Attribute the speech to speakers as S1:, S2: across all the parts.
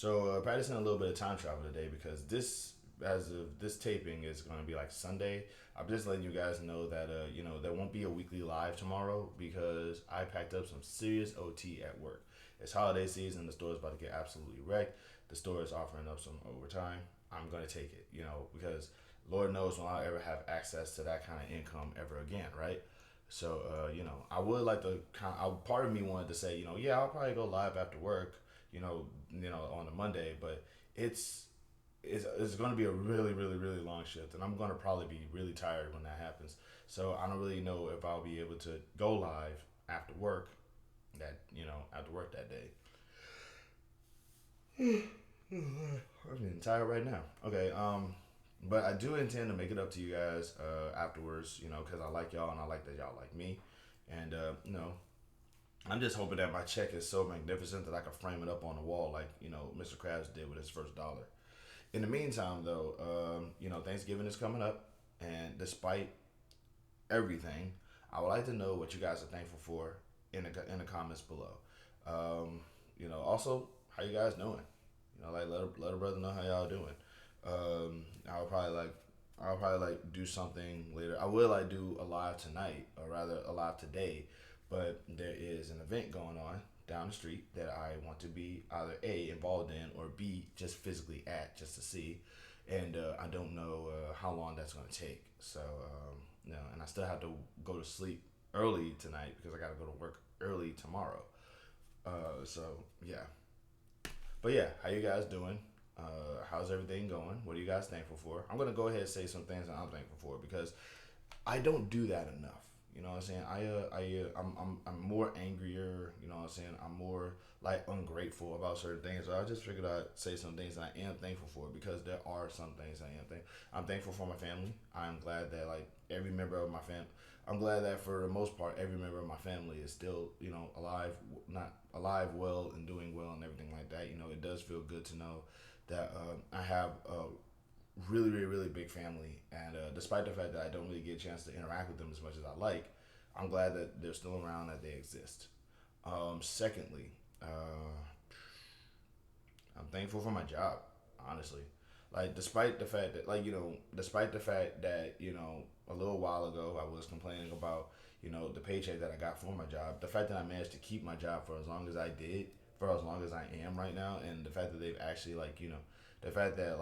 S1: So practicing a little bit of time travel today because this, as of this taping, is going to be like Sunday. I'm just letting you guys know that there won't be a weekly live tomorrow because I packed up some serious OT at work. It's holiday season. The store is about to get absolutely wrecked. The store is offering up some overtime. I'm going to take it, because Lord knows when I'll ever have access to that kind of income ever again, right? So, I would like to part of me wanted to say, yeah, I'll probably go live after work, on a Monday, but it's it's going to be a really, really, really long shift, and I'm going to probably be really tired when that happens. So I don't really know if I'll be able to go live after work after work that day. I'm getting tired right now. Okay, but I do intend to make it up to you guys afterwards, because I like y'all and I like that y'all like me, and I'm just hoping that my check is so magnificent that I can frame it up on the wall like Mr. Krabs did with his first dollar. In the meantime, though, Thanksgiving is coming up, and despite everything, I would like to know what you guys are thankful for in the comments below. Also, how you guys doing? Like let a brother know how y'all doing. Um, I'll probably like I'll probably like do something later. I will like do a live tonight, or rather a live today, but there is an event going on down the street that I want to be either A, involved in, or B, just physically at, just to see. And I don't know how long that's going to take. So, and I still have to go to sleep early tonight because I got to go to work early tomorrow. So, yeah. But yeah, how you guys doing? How's everything going? What are you guys thankful for? I'm gonna go ahead and say some things that I'm thankful for because I don't do that enough. You know what I'm saying? I'm more angrier. You know what I'm saying? I'm more like ungrateful about certain things. So I just figured I'd say some things that I am thankful for because there are some things I'm thankful for my family. I'm glad that like every member of my fam. I'm glad that for the most part every member of my family is still alive, not alive, well, and doing well and everything like that. It does feel good to know that I have a really, really, really big family, and despite the fact that I don't really get a chance to interact with them as much as I like, I'm glad that they're still around, that they exist. Secondly, I'm thankful for my job, honestly. Like, despite the fact that a little while ago I was complaining about the paycheck that I got for my job, the fact that I managed to keep my job for as long as I did, for as long as I am right now, and the fact that they've actually the fact that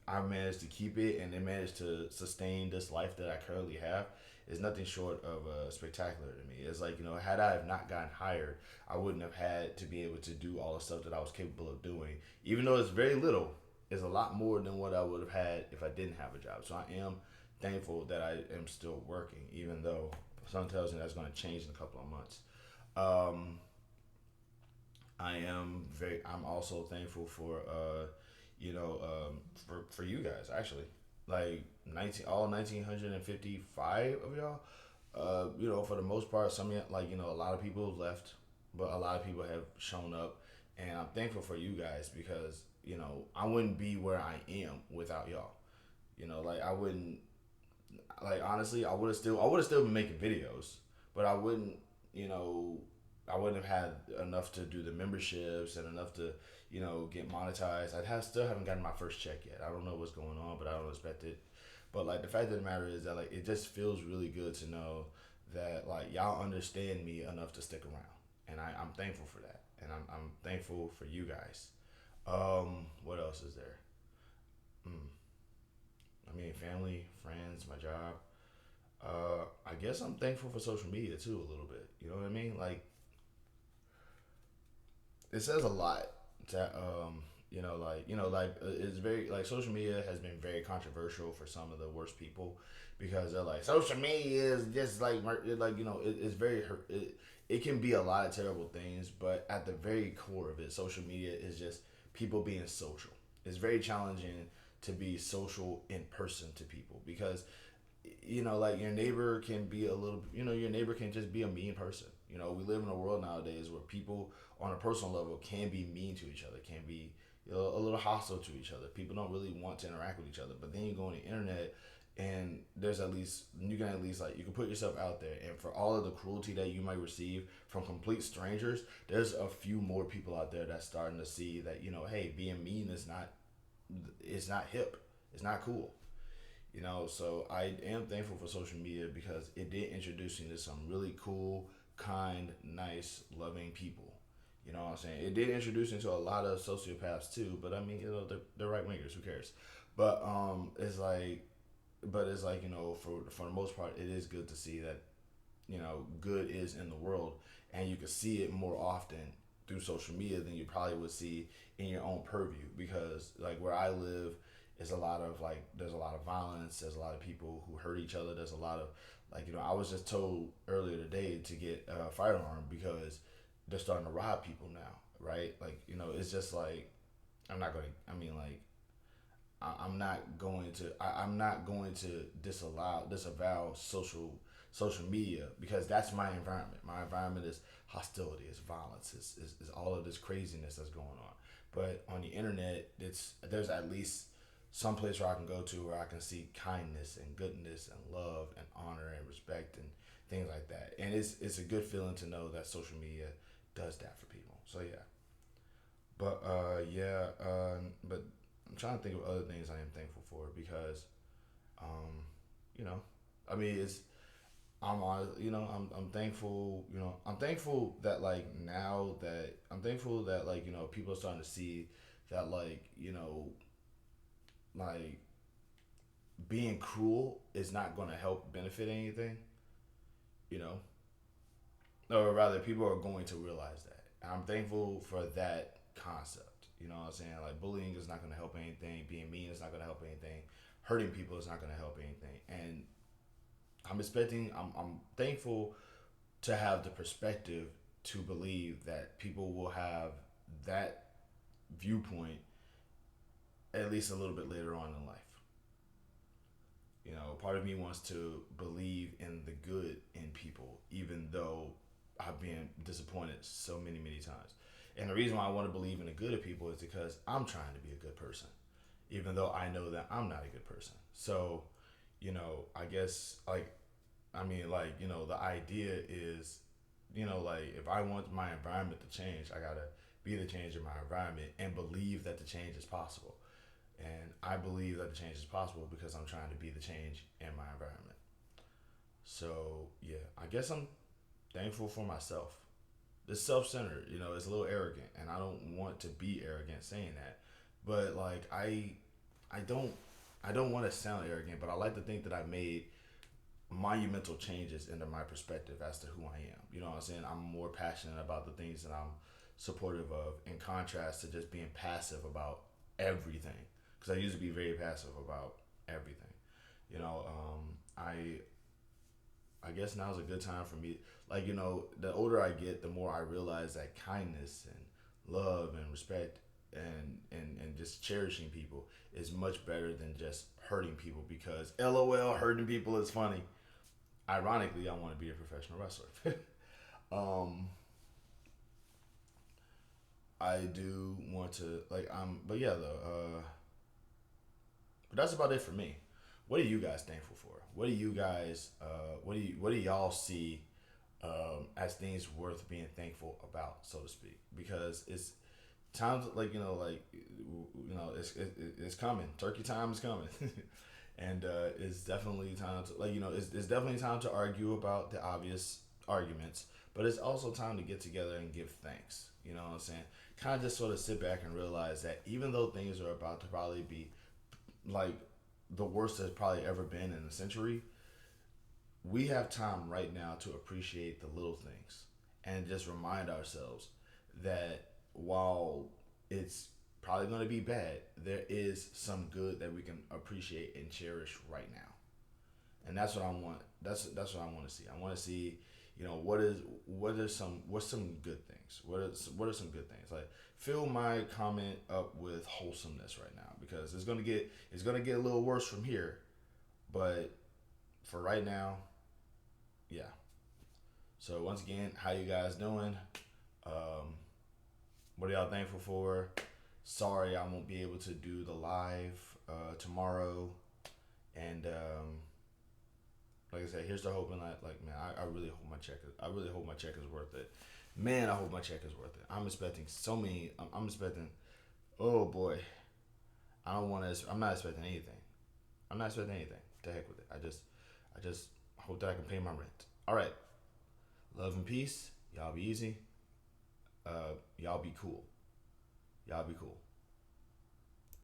S1: I managed to keep it and they managed to sustain this life that I currently have is nothing short of spectacular to me. It's like, had I have not gotten hired, I wouldn't have had to be able to do all the stuff that I was capable of doing. Even though it's very little, it's a lot more than what I would have had if I didn't have a job. So I am thankful that I am still working, even though something tells me that's going to change in a couple of months. Um, I'm also thankful for for you guys actually, like 1955 of y'all. For the most part, a lot of people have left, but a lot of people have shown up, and I'm thankful for you guys because I wouldn't be where I am without y'all. I wouldn't, like, honestly, I would have still been making videos, but I wouldn't, you know, I wouldn't have had enough to do the memberships and enough to, get monetized. Still haven't gotten my first check yet. I don't know what's going on, but I don't expect it. But like the fact of the matter is that like it just feels really good to know that like y'all understand me enough to stick around, and I'm thankful for that, and I'm thankful for you guys. What else is there? Mm, I mean, family, friends, my job. I guess I'm thankful for social media too a little bit. You know what I mean? Like it says a lot that it's very like social media has been very controversial for some of the worst people because they're like social media is just it's very it can be a lot of terrible things, but at the very core of it, social media is just people being social. It's very challenging to be social in person to people because like your neighbor can be a little, your neighbor can just be a mean person. We live in a world nowadays where people on a personal level can be mean to each other, can be a little hostile to each other. People don't really want to interact with each other. But then you go on the internet and there's at least you can at least like you can put yourself out there, and for all of the cruelty that you might receive from complete strangers, there's a few more people out there that's starting to see that, hey, being mean is not, it's not hip, it's not cool. So I am thankful for social media because it did introduce me to some really cool, kind, nice, loving people. You know what I'm saying? It did introduce me to a lot of sociopaths too, but I mean, they're right wingers. Who cares? But it's like for the most part, it is good to see that good is in the world, and you can see it more often through social media than you probably would see in your own purview. Because like where I live, is a lot of like there's a lot of violence. There's a lot of people who hurt each other. There's a lot of like I was just told earlier today to get a firearm because they're starting to rob people now, right? Like it's just like I'm not going to. I mean, like I'm not going to. I'm not going to disavow social media because that's my environment. My environment is hostility, is violence, is all of this craziness that's going on. But on the internet, there's at least some place where I can go to where I can see kindness and goodness and love and honor and respect and things like that. And it's a good feeling to know that social media does that for people. So yeah, but I'm trying to think of other things I am thankful for because um, you know, I mean it's I'm thankful, I'm thankful that like now that I'm thankful that like, people are starting to see that like, like being cruel is not going to help benefit anything, you know, or rather people are going to realize that. And I'm thankful for that concept. You know what I'm saying? Like bullying is not going to help anything. Being mean is not going to help anything. Hurting people is not going to help anything. And I'm thankful to have the perspective to believe that people will have that viewpoint at least a little bit later on in life. Part of me wants to believe in the good in people, even though I've been disappointed so many, many times. And the reason why I want to believe in the good of people is because I'm trying to be a good person, even though I know that I'm not a good person. So, I guess, like, I mean, like, the idea is, like, if I want my environment to change, I gotta be the change in my environment and believe that the change is possible. And I believe that the change is possible because I'm trying to be the change in my environment. So yeah, I guess I'm thankful for myself. It's self-centered, it's a little arrogant, and I don't want to be arrogant saying that. But like I don't, I don't want to sound arrogant, but I like to think that I made monumental changes into my perspective as to who I am. You know what I'm saying? I'm more passionate about the things that I'm supportive of, in contrast to just being passive about everything. Because I used to be very passive about everything. You know, I guess now's a good time for me. Like, the older I get, the more I realize that kindness and love and respect and just cherishing people is much better than just hurting people because LOL, hurting people is funny. Ironically, I want to be a professional wrestler. um, I do want to like but yeah though. But that's about it for me. What are you guys thankful for? What do you guys what do y'all see as things worth being thankful about, so to speak? Because it's times like it's coming. Turkey time is coming. And it's definitely time to it's definitely time to argue about the obvious arguments, but it's also time to get together and give thanks. You know what I'm saying? Kind of just sort of sit back and realize that even though things are about to probably be like the worst that's probably ever been in a century, we have time right now to appreciate the little things and just remind ourselves that while it's probably going to be bad, there is some good that we can appreciate and cherish right now. And that's what I want. That's what I want to see. I want to see, what's some good things. What are some good things? Like fill my comment up with wholesomeness right now because it's gonna get a little worse from here. But for right now, yeah. So once again, how you guys doing? Um, what are y'all thankful for? Sorry, I won't be able to do the live tomorrow. And like I said, here's the hope. And like man, I really hope my check is. I really hope my check is worth it. Man, I hope my check is worth it. I'm expecting so many. I'm expecting. Oh boy, I don't want to. I'm not expecting anything. I'm not expecting anything. To heck with it. I just hope that I can pay my rent. All right. Love and peace. Y'all be easy. Y'all be cool. Y'all be cool.